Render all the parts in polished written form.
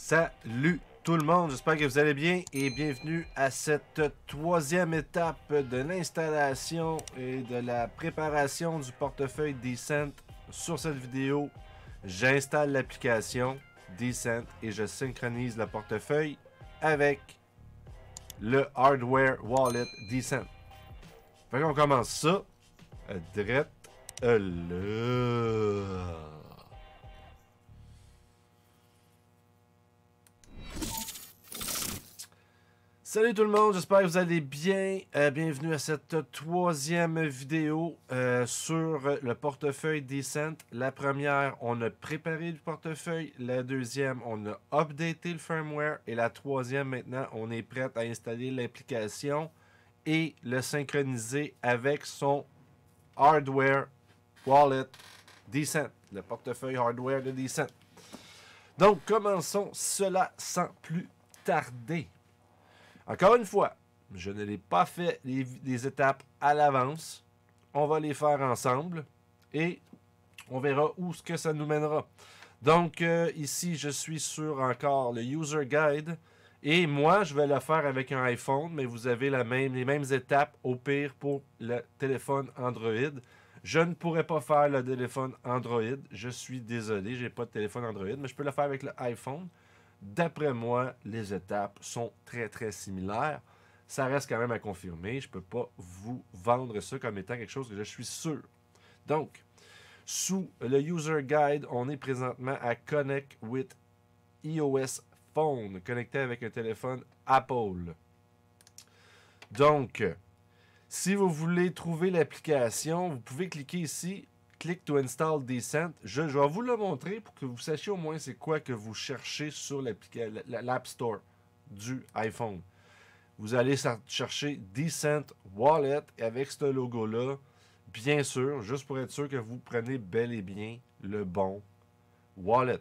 Salut tout le monde, j'espère que vous allez bien et bienvenue à cette troisième étape de l'installation et de la préparation du portefeuille Decent. Sur cette vidéo, j'installe l'application Decent et je synchronise le portefeuille avec le hardware wallet Decent. Fait qu'on commence ça direct là. Salut tout le monde, j'espère que vous allez bien. Bienvenue à cette troisième vidéo sur le portefeuille Decent. La première, on a préparé le portefeuille. La deuxième, on a updaté le firmware. Et la troisième, maintenant, on est prêt à installer l'application et le synchroniser avec son hardware wallet Decent. Le portefeuille hardware de Decent. Donc, commençons cela sans plus tarder. Encore une fois, je ne l'ai pas fait les étapes à l'avance. On va les faire ensemble et on verra où ce que ça nous mènera. Donc ici, je suis sur encore le User Guide et moi, je vais le faire avec un iPhone, mais vous avez les mêmes étapes au pire pour le téléphone Android. Je ne pourrais pas faire le téléphone Android. Je suis désolé, je n'ai pas de téléphone Android, mais je peux le faire avec l'iPhone. D'après moi, les étapes sont très similaires. Ça reste quand même à confirmer. Je ne peux pas vous vendre ça comme étant quelque chose que je suis sûr. Donc, sous le User Guide, on est présentement à Connect with iOS Phone, connecté avec un téléphone Apple. Donc, si vous voulez trouver l'application, vous pouvez cliquer ici. Click to install Decent. Je vais vous le montrer pour que vous sachiez au moins c'est quoi que vous cherchez sur l'App Store du iPhone. Vous allez chercher Decent Wallet et avec ce logo-là, bien sûr, juste pour être sûr que vous prenez bel et bien le bon wallet.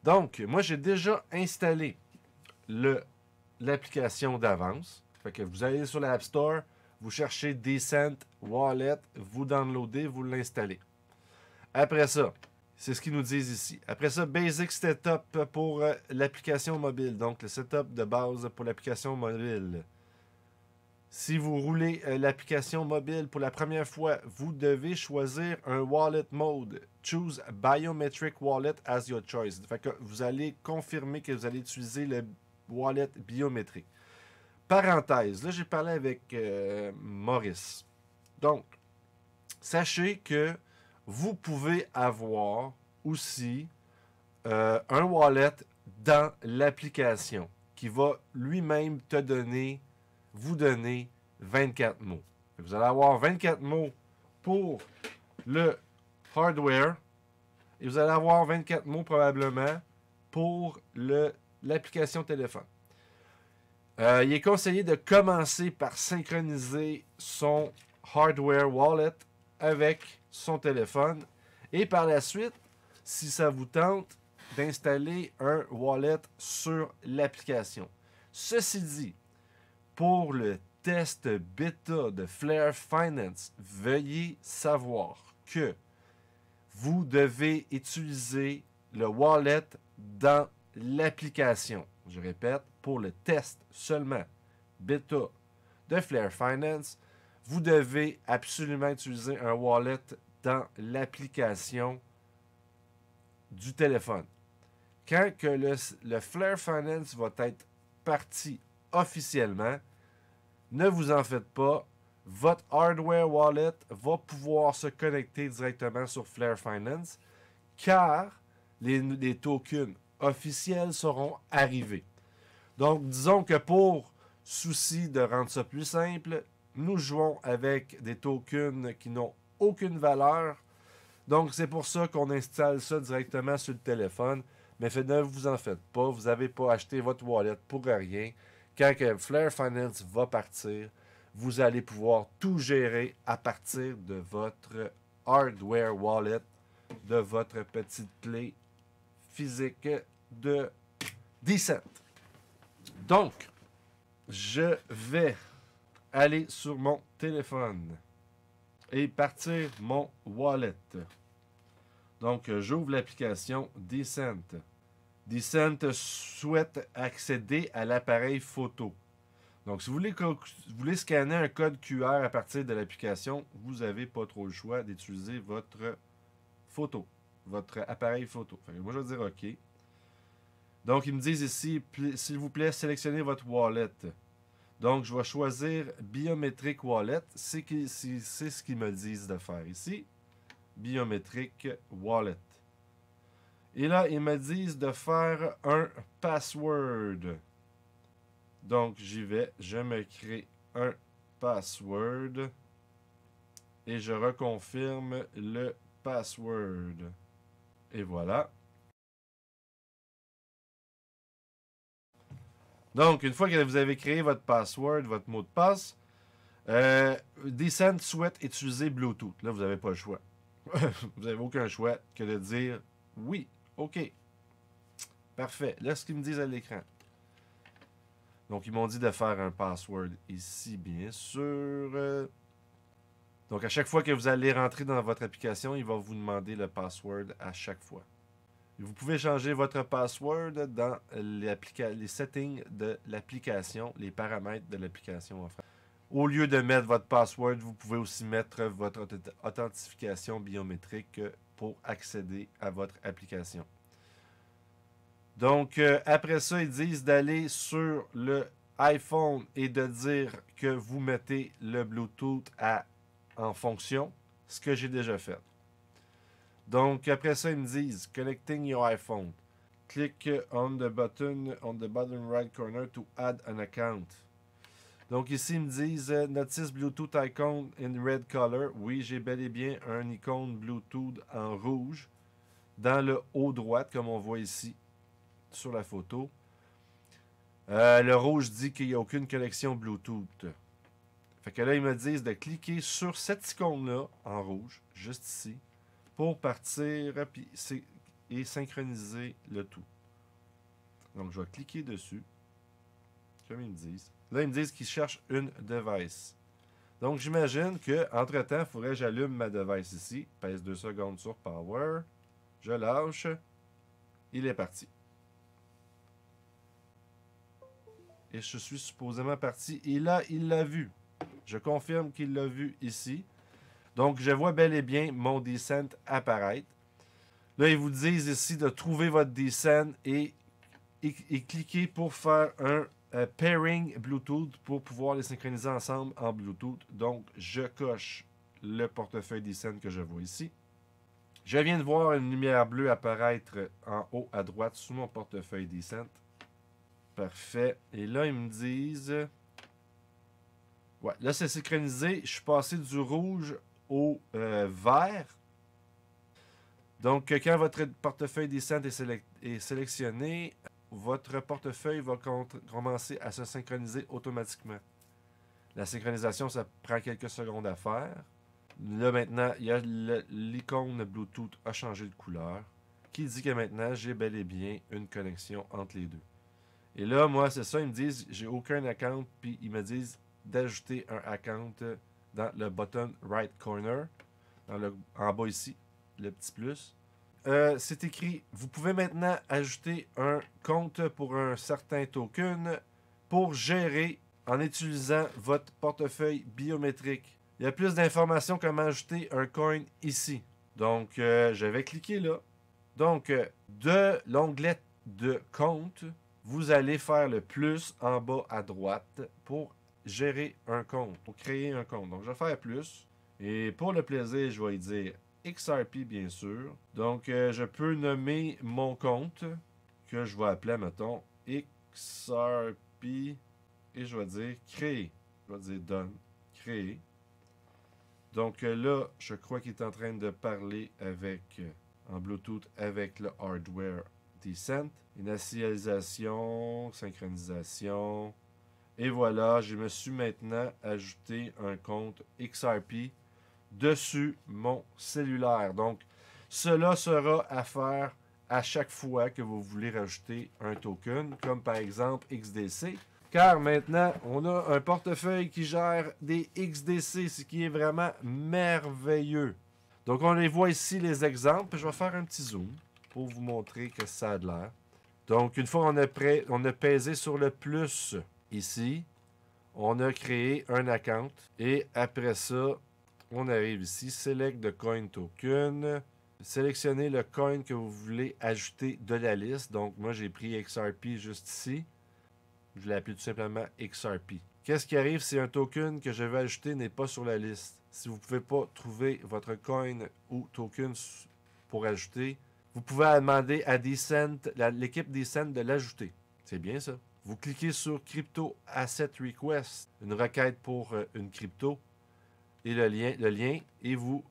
Donc, moi j'ai déjà installé l'application d'avance. Fait que vous allez sur l'App Store, vous cherchez Decent Wallet, vous downloadez, vous l'installez. Après ça, c'est ce qu'ils nous disent ici. Après ça, Basic Setup pour l'application mobile. Donc, le setup de base pour l'application mobile. Si vous roulez l'application mobile pour la première fois, vous devez choisir un Wallet Mode. Choose Biometric Wallet as your choice. Fait que vous allez confirmer que vous allez utiliser le wallet biométrique. Parenthèse, là j'ai parlé avec Maurice. Donc, sachez que vous pouvez avoir aussi un wallet dans l'application qui va lui-même vous donner 24 mots. Vous allez avoir 24 mots pour le hardware et vous allez avoir 24 mots probablement pour l'application téléphone. Il est conseillé de commencer par synchroniser son hardware wallet avec son téléphone et par la suite, si ça vous tente, d'installer un wallet sur l'application. Ceci dit, pour le test bêta de Flare Finance, veuillez savoir que vous devez utiliser le wallet dans l'application. Je répète, pour le test seulement bêta de Flare Finance, vous devez absolument utiliser un wallet dans l'application du téléphone. Quand que le Flare Finance va être parti officiellement, ne vous en faites pas, votre hardware wallet va pouvoir se connecter directement sur Flare Finance car les tokens officiels seront arrivés. Donc, disons que pour souci de rendre ça plus simple, nous jouons avec des tokens qui n'ont aucune valeur. Donc, c'est pour ça qu'on installe ça directement sur le téléphone. Mais ne vous en faites pas, vous n'avez pas acheté votre wallet pour rien. Quand Flare Finance va partir, vous allez pouvoir tout gérer à partir de votre hardware wallet, de votre petite clé physique de Decent. Donc, je vais aller sur mon téléphone et partir mon wallet. Donc, j'ouvre l'application Decent. Decent souhaite accéder à l'appareil photo. Donc, si vous voulez scanner un code QR à partir de l'application, vous n'avez pas trop le choix d'utiliser votre photo, votre appareil photo. Fait que moi, je vais dire OK. Donc, ils me disent ici, s'il vous plaît, sélectionnez votre wallet. Donc, je vais choisir Biometric Wallet. C'est ce qu'ils me disent de faire ici. Biometric Wallet. Et là, ils me disent de faire un password. Donc, j'y vais. Je me crée un password. Et je reconfirme le password. Et voilà. Donc, une fois que vous avez créé votre password, votre mot de passe, Decent souhaite utiliser Bluetooth. Là, vous n'avez pas le choix. Vous n'avez aucun choix que de dire oui, OK. Parfait. Là, ce qu'ils me disent à l'écran. Donc, ils m'ont dit de faire un password ici, bien sûr. Donc, à chaque fois que vous allez rentrer dans votre application, il va vous demander le password à chaque fois. Vous pouvez changer votre password dans les settings de l'application, les paramètres de l'application. Enfin. Au lieu de mettre votre password, vous pouvez aussi mettre votre authentification biométrique pour accéder à votre application. Donc, après ça, ils disent d'aller sur le iPhone et de dire que vous mettez le Bluetooth en fonction, ce que j'ai déjà fait. Donc, après ça, ils me disent « Connecting your iPhone. Click on the bottom right corner to add an account. » Donc, ici, ils me disent « Notice Bluetooth icon in red color. » Oui, j'ai bel et bien un icône Bluetooth en rouge dans le haut droite, comme on voit ici sur la photo. Le rouge dit qu'il n'y a aucune connexion Bluetooth. Fait que là, ils me disent de cliquer sur cette icône-là, en rouge, juste ici, pour partir et synchroniser le tout. Donc, je vais cliquer dessus, comme ils me disent. Là, ils me disent qu'ils cherchent une device. Donc, j'imagine qu'entre-temps, il faudrait que j'allume ma device ici. Pèse 2 secondes sur Power. Je lâche. Il est parti. Et je suis supposément parti. Et là, il l'a vu. Je confirme qu'il l'a vu ici. Donc, je vois bel et bien mon Decent apparaître. Là, ils vous disent ici de trouver votre Decent et cliquer pour faire un pairing Bluetooth pour pouvoir les synchroniser ensemble en Bluetooth. Donc, je coche le portefeuille Decent que je vois ici. Je viens de voir une lumière bleue apparaître en haut à droite sous mon portefeuille Decent. Parfait. Et là, ils me disent... Ouais, là, c'est synchronisé. Je suis passé du rouge au vert. Donc, quand votre portefeuille Decent est sélectionné, votre portefeuille va commencer à se synchroniser automatiquement. La synchronisation, ça prend quelques secondes à faire. Là, maintenant, l'icône Bluetooth a changé de couleur, qui dit que maintenant, j'ai bel et bien une connexion entre les deux. Et là, moi, c'est ça, ils me disent, j'ai aucun account, puis ils me disent d'ajouter un account dans le bottom right corner, en bas ici, le petit plus. C'est écrit, vous pouvez maintenant ajouter un compte pour un certain token pour gérer en utilisant votre portefeuille biométrique. Il y a plus d'informations comment ajouter un coin ici. Donc, je vais cliquer là. Donc, de l'onglet de compte, vous allez faire le plus en bas à droite pour gérer un compte, pour créer un compte. Donc, je vais faire plus. Et pour le plaisir, je vais y dire XRP, bien sûr. Donc, je peux nommer mon compte, que je vais appeler, mettons, XRP, et je vais dire créer. Je vais dire done, créer. Donc là, je crois qu'il est en train de parler en Bluetooth avec le hardware Decent. Initialisation, synchronisation. Et voilà, je me suis maintenant ajouté un compte XRP dessus mon cellulaire. Donc, cela sera à faire à chaque fois que vous voulez rajouter un token, comme par exemple XDC. Car maintenant, on a un portefeuille qui gère des XDC, ce qui est vraiment merveilleux. Donc, on les voit ici, les exemples. Je vais faire un petit zoom pour vous montrer que ça a de l'air. Donc, une fois on a pesé sur le plus ici, on a créé un account. Et après ça, on arrive ici, Select the Coin Token. Sélectionnez le coin que vous voulez ajouter de la liste. Donc, moi, j'ai pris XRP juste ici. Je l'ai appelé tout simplement XRP. Qu'est-ce qui arrive si un token que je veux ajouter n'est pas sur la liste? Si vous ne pouvez pas trouver votre coin ou token pour ajouter, vous pouvez demander à Decent, l'équipe Decent de l'ajouter. C'est bien ça. Vous cliquez sur Crypto Asset Request, une requête pour une crypto, et le lien, et vous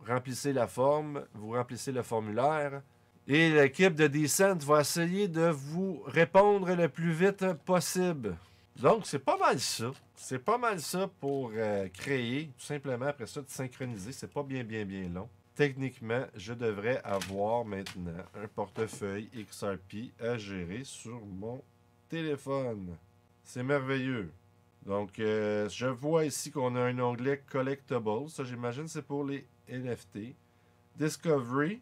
remplissez la forme, vous remplissez le formulaire, et l'équipe de Decent va essayer de vous répondre le plus vite possible. Donc, c'est pas mal ça. C'est pas mal ça pour créer, tout simplement, après ça, de synchroniser. C'est pas bien long. Techniquement, je devrais avoir maintenant un portefeuille XRP à gérer sur mon téléphone. C'est merveilleux. Donc, je vois ici qu'on a un onglet Collectibles. Ça, j'imagine, c'est pour les NFT. Discovery.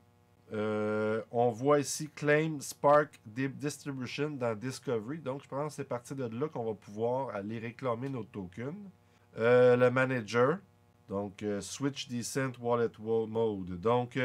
On voit ici Claim Spark Distribution dans Discovery. Donc, je pense que c'est parti de là qu'on va pouvoir aller réclamer nos tokens. Le Manager. Donc, Switch Decent Wallet Mode. Donc,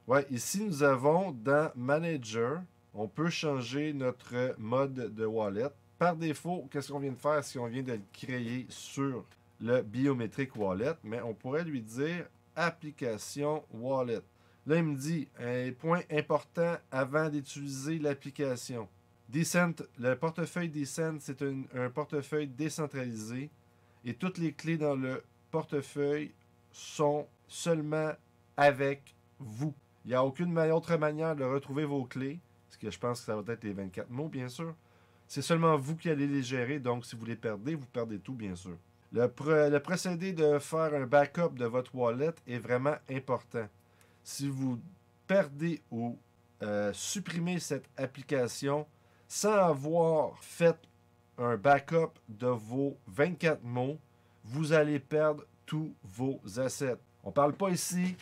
ouais, ici, nous avons dans Manager, on peut changer notre mode de wallet. Par défaut, qu'est-ce qu'on vient de faire si on vient de le créer sur le Biometric Wallet? Mais on pourrait lui dire Application Wallet. Là, il me dit un point important avant d'utiliser l'application. Decent, le portefeuille Decent, c'est un portefeuille décentralisé et toutes les clés dans le portefeuille sont seulement avec vous. Il n'y a aucune autre manière de retrouver vos clés, parce que je pense que ça va être les 24 mots, bien sûr. C'est seulement vous qui allez les gérer, donc si vous les perdez, vous perdez tout, bien sûr. Le procédé de faire un backup de votre wallet est vraiment important. Si vous perdez ou supprimez cette application sans avoir fait un backup de vos 24 mots, vous allez perdre tous vos assets. On ne parle pas ici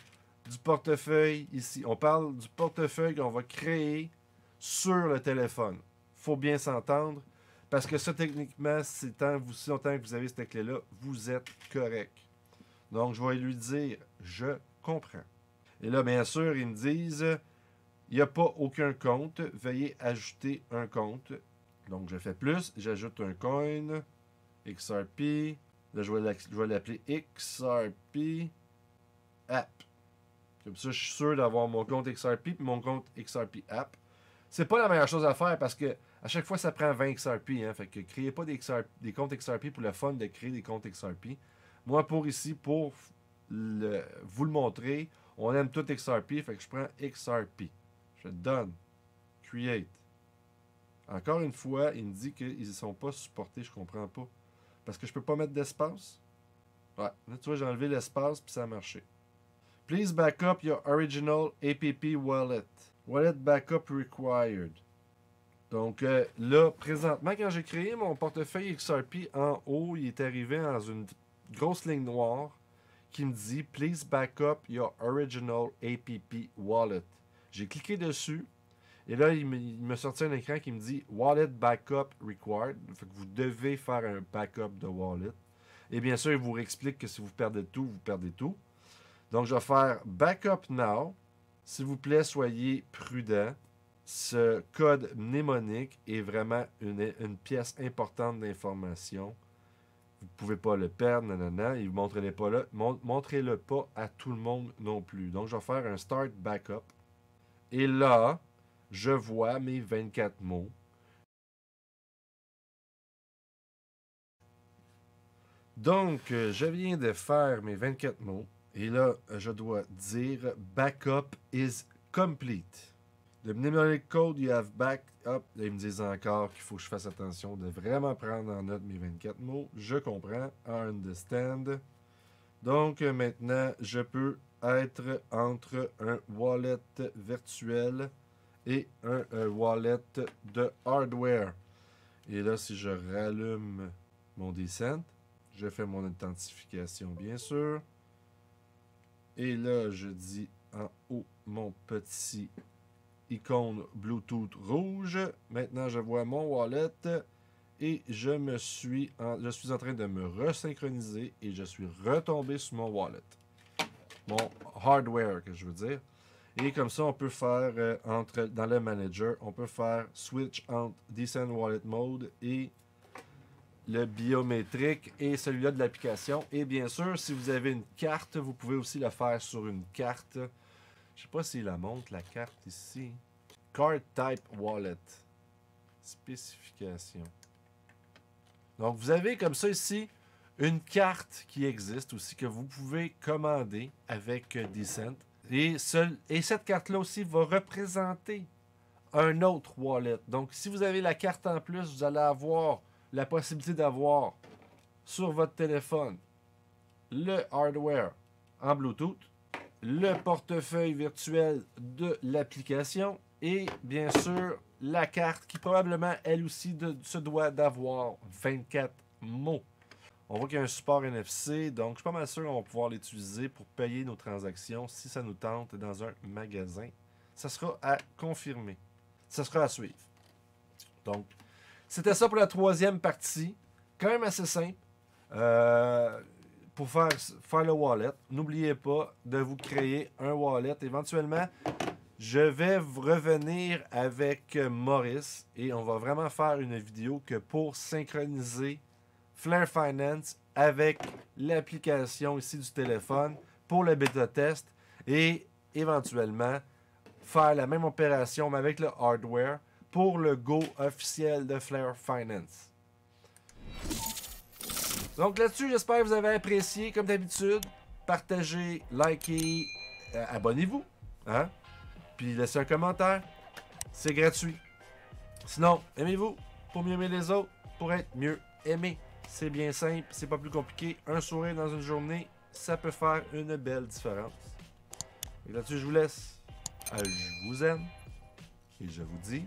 du portefeuille ici. On parle du portefeuille qu'on va créer sur le téléphone. Il faut bien s'entendre. Parce que ça, techniquement, si longtemps que vous avez cette clé-là, vous êtes correct. Donc, je vais lui dire « Je comprends ». Et là, bien sûr, ils me disent « Il n'y a pas aucun compte. Veuillez ajouter un compte. » Donc, je fais plus. J'ajoute un coin. XRP. Là, je vais l'appeler XRP App. Comme ça, je suis sûr d'avoir mon compte XRP et mon compte XRP App. C'est pas la meilleure chose à faire parce que à chaque fois, ça prend 20 XRP. Hein, fait que créez pas des comptes XRP pour le fun de créer des comptes XRP. Moi, pour vous le montrer, on aime tout XRP. Fait que je prends XRP. Je donne. Create. Encore une fois, il me dit qu'ils ne sont pas supportés. Je comprends pas. Parce que je peux pas mettre d'espace. Ouais. Là, tu vois, j'ai enlevé l'espace puis ça a marché. Please backup your original app wallet. Wallet backup required. Donc là, présentement, quand j'ai créé mon portefeuille XRP, en haut, il est arrivé dans une grosse ligne noire qui me dit « Please backup your original app wallet ». J'ai cliqué dessus et là, il me sortit un écran qui me dit « Wallet backup required ». Fait que vous devez faire un backup de wallet. Et bien sûr, il vous explique que si vous perdez tout, vous perdez tout. Donc, je vais faire « Backup now ». S'il vous plaît, soyez prudent. Ce code mnémonique est vraiment une pièce importante d'information. Vous ne pouvez pas le perdre, nanana, et montrez-le pas à tout le monde non plus. Donc, je vais faire un Start Backup. Et là, je vois mes 24 mots. Donc, je viens de faire mes 24 mots. Et là, je dois dire Backup is complete. The mnemonic code you have backed up. Là, ils me disent encore qu'il faut que je fasse attention de vraiment prendre en note mes 24 mots. Je comprends. I understand. Donc, maintenant, je peux être entre un wallet virtuel et un wallet de hardware. Et là, si je rallume mon Decent, je fais mon authentification, bien sûr. Et là, je dis en haut mon petit icône Bluetooth rouge. Maintenant, je vois mon wallet et je suis en train de me resynchroniser et je suis retombé sur mon wallet. Mon hardware, que je veux dire. Et comme ça, on peut faire, dans le manager, on peut faire switch entre Descent Wallet Mode et le biométrique et celui-là de l'application. Et bien sûr, si vous avez une carte, vous pouvez aussi le faire sur une carte. Je sais pas s'il la montre, la carte ici. Card Type Wallet. Spécification. Donc, vous avez comme ça ici une carte qui existe aussi que vous pouvez commander avec Descent. Et cette carte-là aussi va représenter un autre wallet. Donc, si vous avez la carte en plus, vous allez avoir la possibilité d'avoir sur votre téléphone le hardware en Bluetooth, le portefeuille virtuel de l'application et bien sûr la carte qui probablement elle aussi se doit d'avoir 24 mots. On voit qu'il y a un support NFC, donc je suis pas mal sûr qu'on va pouvoir l'utiliser pour payer nos transactions si ça nous tente dans un magasin. Ça sera à confirmer. Ça sera à suivre. Donc, c'était ça pour la troisième partie. Quand même assez simple. Pour faire le wallet, n'oubliez pas de vous créer un wallet. Éventuellement, je vais revenir avec Maurice et on va vraiment faire une vidéo que pour synchroniser Flare Finance avec l'application ici du téléphone pour le bêta test et éventuellement faire la même opération mais avec le hardware pour le go officiel de Flare Finance. Donc là-dessus, j'espère que vous avez apprécié comme d'habitude. Partagez, likez, abonnez-vous. Hein? Puis laissez un commentaire. C'est gratuit. Sinon, aimez-vous pour mieux aimer les autres, pour être mieux aimé. C'est bien simple, c'est pas plus compliqué. Un sourire dans une journée, ça peut faire une belle différence. Et là-dessus, je vous laisse. Je vous aime. Et je vous dis